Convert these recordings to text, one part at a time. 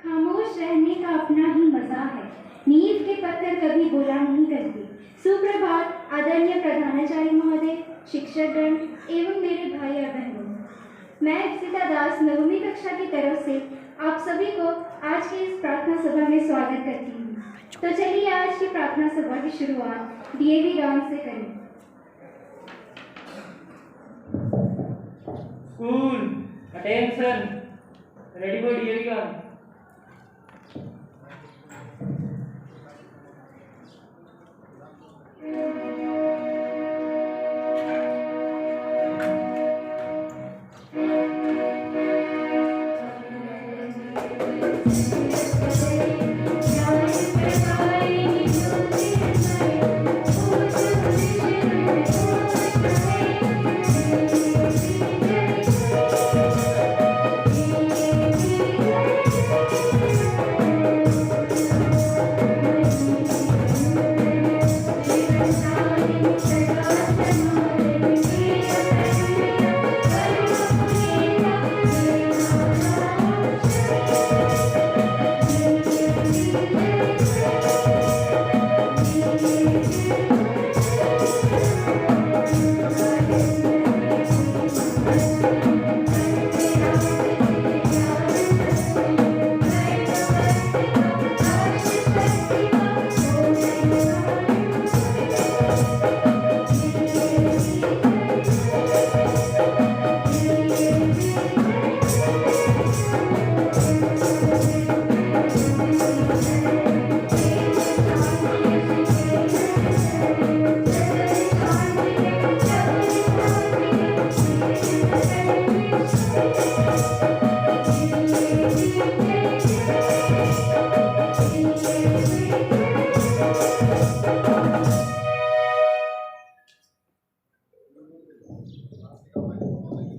खामोश रहने का अपना ही मजा है। नींव के पत्थर कभी बोला नहीं करते। सुप्रभात आदरणीय प्रधानाचार्य महोदय, शिक्षकगण एवं मेरे भाई और बहनों। मैं इप्सिता दास नवमी कक्षा की तरफ से आप सभी को आज की इस प्रार्थना सभा में स्वागत करती हूँ। तो चलिए आज की प्रार्थना सभा की शुरुआत डीएवी गान से करें। School, attention, ready for DAV gun.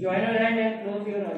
Join your hand and close your eyes.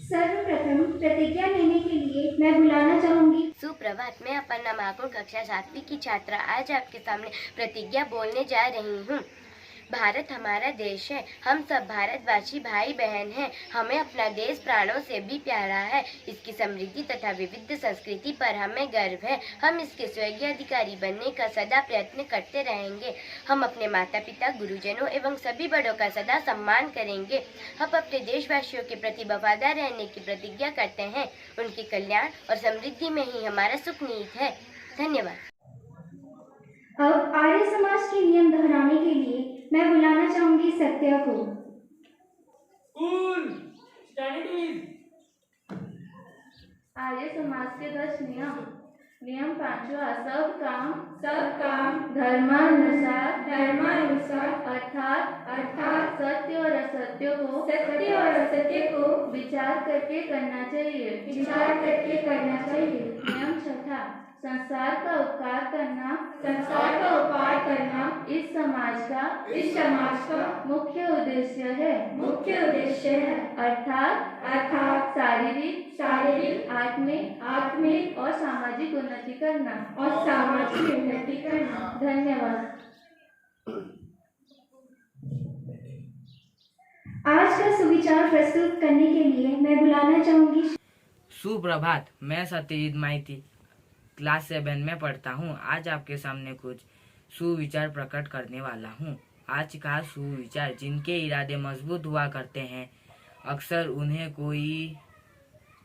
सर्वप्रथम प्रतिज्ञा लेने के लिए मैं बुलाना चाहूंगी। सुप्रभात, मैं अपर्णा महाकुंड कक्षा 7वीं की छात्रा आज आपके सामने प्रतिज्ञा बोलने जा रही हूँ। भारत हमारा देश है, हम सब भारतवासी भाई बहन हैं। हमें अपना देश प्राणों से भी प्यारा है। इसकी समृद्धि तथा विविध संस्कृति पर हमें गर्व है। हम इसके स्वर्गीय अधिकारी बनने का सदा प्रयत्न करते रहेंगे। हम अपने माता पिता, गुरुजनों एवं सभी बड़ों का सदा सम्मान करेंगे। हम अपने देशवासियों के प्रति वफादार रहने की प्रतिज्ञा करते हैं। उनके कल्याण और समृद्धि में ही हमारा सुख निहित है। धन्यवाद। अब आर्य समाज के नियम दोहराने के लिए मैं बुलाना चाहूंगी सत्या को। School, stand at ease. Arya Samaj के 10 नियम। नियम 5वां, सब काम धर्मानुसार अर्थात सत्य और असत्य को विचार करके करना चाहिए। नियम 6, संसार का उपकार करना इस समाज का मुख्य उद्देश्य है। अर्थात शारीरिक, आत्मिक और सामाजिक उन्नति करना। धन्यवाद। आज का सुविचार प्रस्तुत करने के लिए मैं बुलाना चाहूंगी। सुप्रभात, मैं सत्यजीत माइती क्लास 7 में पढ़ता हूँ। आज आपके सामने कुछ सुविचार प्रकट करने वाला हूँ। आज का सुविचार, जिनके इरादे मजबूत हुआ करते हैं, अक्सर उन्हें कोई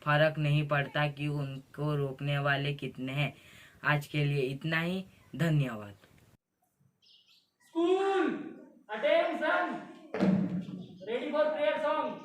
फर्क नहीं पड़ता कि उनको रोकने वाले कितने हैं। आज के लिए इतना ही। धन्यवाद। School attention, ready for prayer song.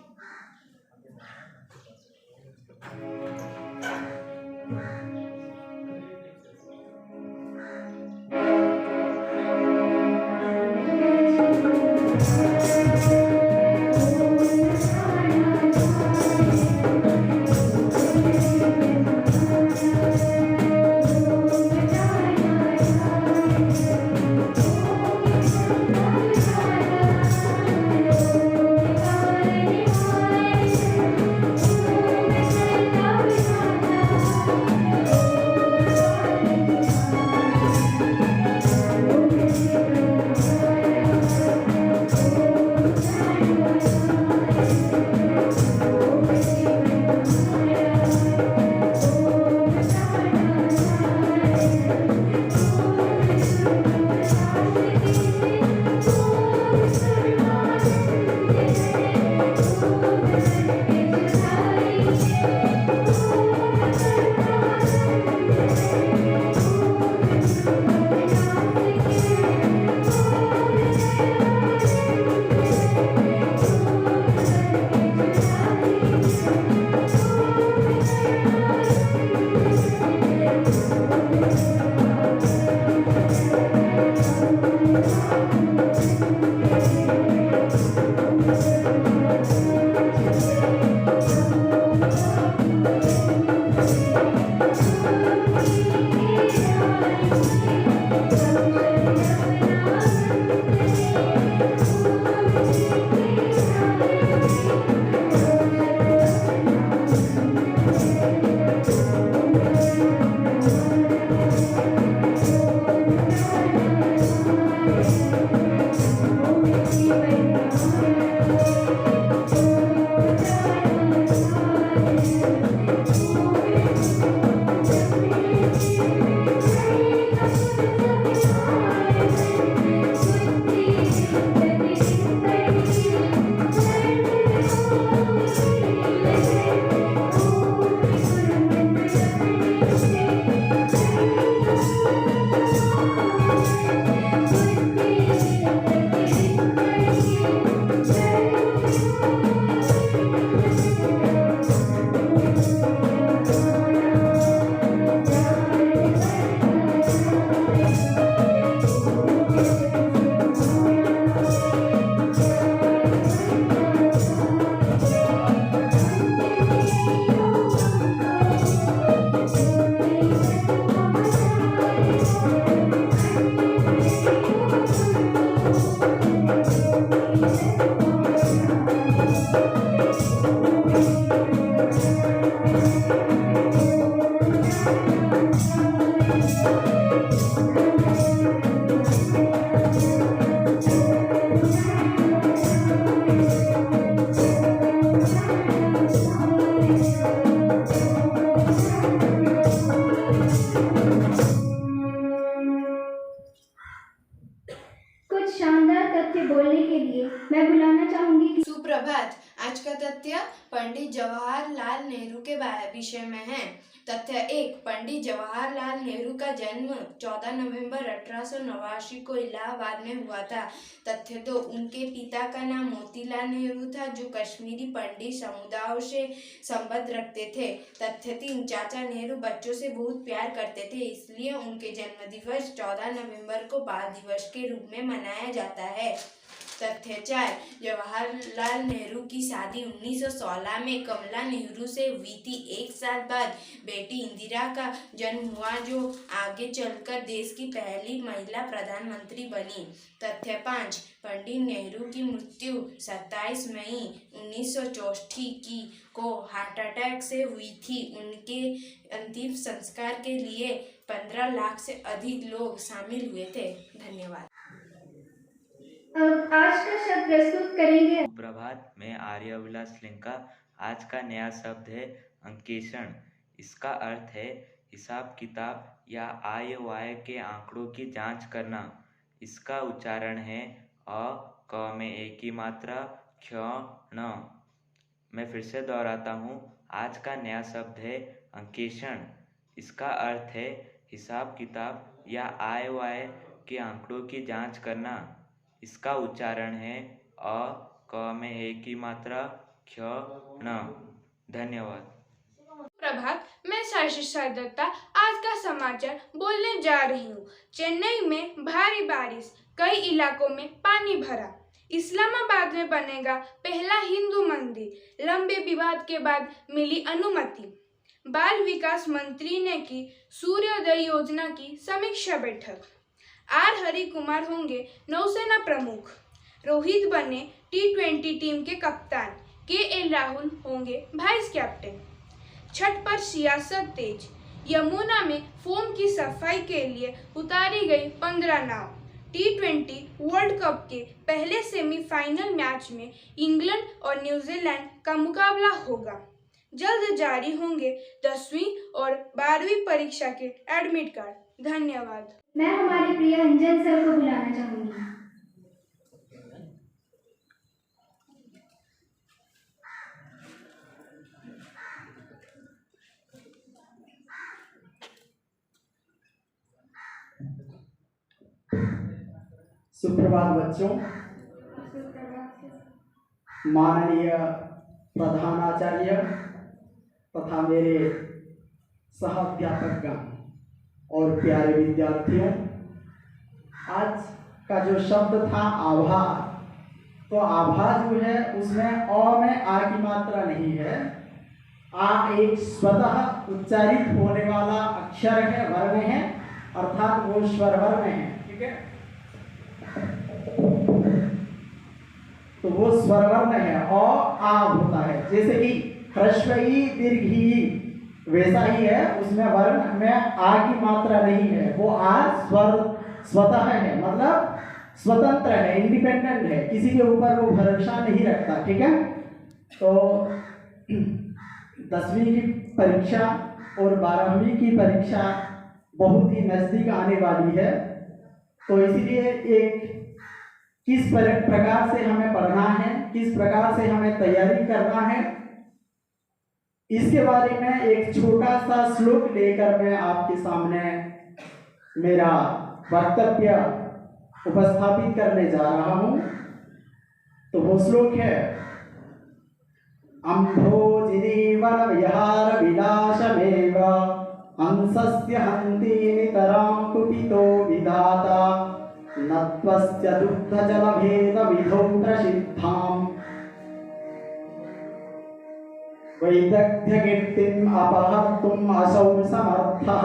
सुप्रभात। आज का तथ्य पंडित जवाहरलाल नेहरू के विषय में है। तथ्य 1, पंडित जवाहरलाल नेहरू का जन्म 14 नवंबर 1889 को इलाहाबाद में हुआ था। तथ्य 2, उनके पिता का नाम मोतीलाल नेहरू था, जो कश्मीरी पंडित समुदायों से संबंध रखते थे। तथ्य 3, चाचा नेहरू बच्चों से बहुत प्यार करते थे, इसलिए उनके जन्मदिवस 14 नवंबर को बाल दिवस के रूप में मनाया जाता है। तथ्य 4, जवाहरलाल नेहरू की शादी 1916 में कमला नेहरू से हुई थी। 1 साल बाद बेटी इंदिरा का जन्म हुआ, जो आगे चलकर देश की पहली महिला प्रधानमंत्री बनी। तथ्य 5, पंडित नेहरू की मृत्यु 27 मई 1964 को हार्ट अटैक से हुई थी। उनके अंतिम संस्कार के लिए 15 लाख से अधिक लोग शामिल हुए थे। धन्यवाद। आज का शब्द प्रस्तुत करेंगे। सुप्रभात, मैं आर्यविलास लिंका। आज का नया शब्द है अंकेक्षण। इसका अर्थ है हिसाब किताब या आय वाय के आंकड़ों की जांच करना। इसका उच्चारण है अ क में ए की मात्रा, क्ष ण। मैं फिर से दोहराता हूँ। आज का नया शब्द है अंकेक्षण। इसका अर्थ है हिसाब किताब या आय वाय के आंकड़ों की जांच करना। इसका उच्चारण है अ क में ए की मात्रा, क्ष ण। धन्यवाद। प्रभात, मैं साशिशा दत्ता आज का समाचार बोलने जा रही हूँ। चेन्नई में भारी बारिश, कई इलाकों में पानी भरा। इस्लामाबाद में बनेगा पहला हिंदू मंदिर, लंबे विवाद के बाद मिली अनुमति। बाल विकास मंत्री ने की सूर्योदय योजना की समीक्षा बैठक। आर हरि कुमार होंगे नौसेना प्रमुख। रोहित बने T20 टीम के कप्तान। KL राहुल होंगे वाइस कैप्टन। छठ पर सियासत तेज, यमुना में फोम की सफाई के लिए उतारी गई 15 नाव। T20 वर्ल्ड कप के पहले सेमीफाइनल मैच में इंग्लैंड और न्यूजीलैंड का मुकाबला होगा। जल्द जारी होंगे 10वीं और 12वीं परीक्षा के एडमिट कार्ड। धन्यवाद। मैं हमारे प्रिय अंजन सर को बुलाना चाहूंगी। सुप्रभात बच्चों। माननीय प्रधानाचार्य तथा मेरे सहाध्यापकगण और प्यारे विद्यार्थियों, आज का जो शब्द था आभार, तो आभार जो है उसमें अ में आ की मात्रा नहीं है। आ एक स्वतः उच्चारित होने वाला अक्षर है, वर्ण है, अर्थात वो स्वर वर्ण है। ठीक है, तो वो स्वर वर्ण है, अ आ होता है। जैसे कि ह्रस्व ई दीर्घ ई वैसा ही है, उसमें वर्ण में आ की मात्रा नहीं है। वो आ स्वर स्वतः है, मतलब स्वतंत्र है, इंडिपेंडेंट है, किसी के ऊपर वो भरोसा नहीं रखता। ठीक है, तो 10वीं की परीक्षा और 12वीं की परीक्षा बहुत ही नजदीक आने वाली है, तो इसलिए एक किस प्रकार से हमें पढ़ना है, किस प्रकार से हमें तैयारी करना है, इसके बारे में एक छोटा सा श्लोक लेकर मैं आपके सामने मेरा वक्तव्य उपस्थापित करने जा रहा हूं। तो वो श्लोक है, अम्भोजिनी वन विहार विलासमेव हंसस्य हन्ति नितरां कुपितो विधाता नत्वस्य दुग्धजलभेद विधौ प्रसिद्धाम् वैदग्ध्यकीर्तिम् अपहर्तुम् असौ समर्थः।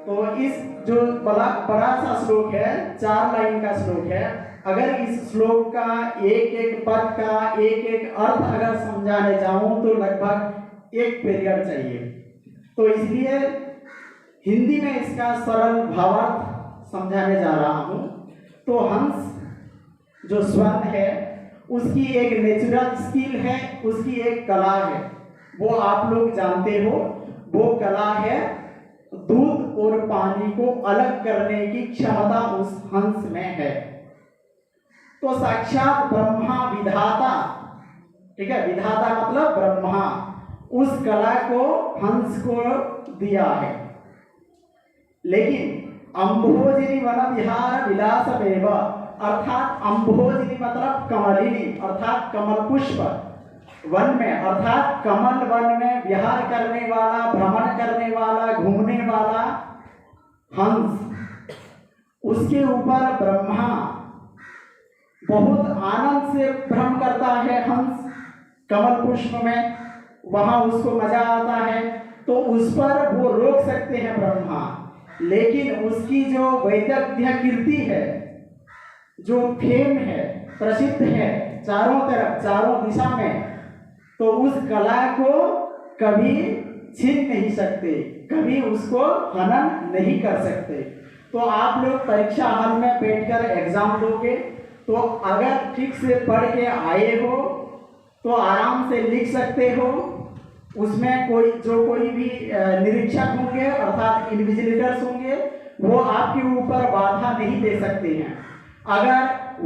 तो इस जो बड़ा सा श्लोक है, 4 लाइन का श्लोक है। अगर इस श्लोक का एक एक पद का एक एक अर्थ अगर समझाने जाऊं तो लगभग 1 पीरियड चाहिए। तो इसलिए हिंदी में इसका सरल भावार्थ समझाने जा रहा हूं। तो हंस जो स्वर्ण है उसकी एक नेचुरल स्किल है, उसकी एक कला है, वो आप लोग जानते हो। वो कला है दूध और पानी को अलग करने की क्षमता उस हंस में है। तो साक्षात ब्रह्मा विधाता, ठीक है, विधाता मतलब ब्रह्मा, उस कला को हंस को दिया है। लेकिन अम्भोजिनी वन विहार विलासमेव, अर्थात अम्भोजिनी मतलब कमलिनी, अर्थात कमल पुष्प वन में, अर्थात कमल वन में विहार करने वाला, भ्रमण करने वाला, घूमने वाला हंस, उसके ऊपर ब्रह्मा बहुत आनंद से भ्रमण करता है। हंस कमल पुष्प में, वहां उसको मजा आता है, तो उस पर वो रोक सकते हैं ब्रह्मा। लेकिन उसकी जो वैदग्ध्य कीर्ति है, जो फेम है, प्रसिद्ध है चारों तरफ, चारों दिशा में, तो उस कला को कभी छीन नहीं सकते, कभी उसको हनन नहीं कर सकते। तो आप लोग परीक्षा हॉल में बैठकर एग्जाम दोगे, तो अगर ठीक से पढ़ के आए हो तो आराम से लिख सकते हो, उसमें कोई भी निरीक्षक होंगे अर्थात इन्विजिलेटर्स होंगे, वो आपके ऊपर बाधा नहीं दे सकते हैं। अगर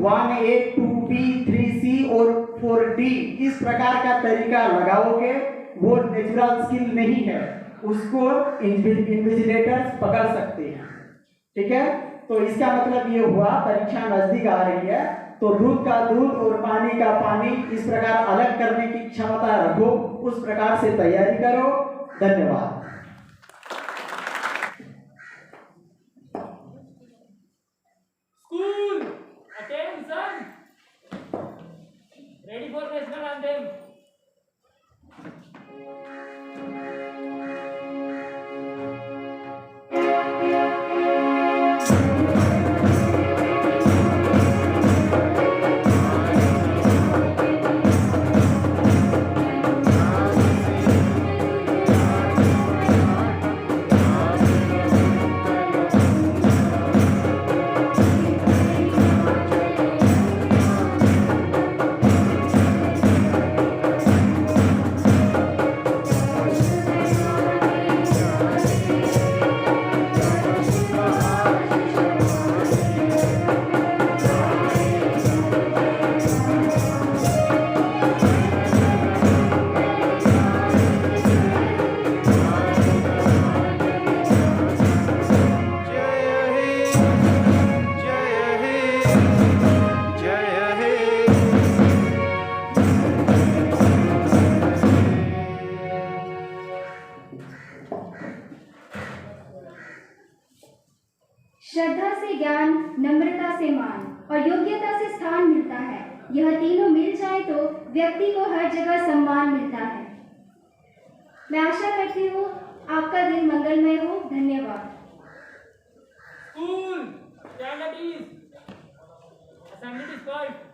1A 2B 3C और 4D इस प्रकार का तरीका लगाओगे, वो नेचुरल स्किल नहीं है, उसको इन्विजिलेटर्स पकड़ सकते हैं। ठीक है, तो इसका मतलब ये हुआ परीक्षा नजदीक आ रही है तो दूध का दूध और पानी का पानी इस प्रकार अलग करने की क्षमता रखो, उस प्रकार से तैयारी करो। धन्यवाद। School, attention. Ready for national anthem. श्रद्धा से ज्ञान, नम्रता से मान और योग्यता से स्थान मिलता है। यह तीनों मिल जाए तो व्यक्ति को हर जगह सम्मान मिलता है। मैं आशा करती हूँ आपका दिन मंगलमय हो। धन्यवाद। School, stand at ease. Assembly is called.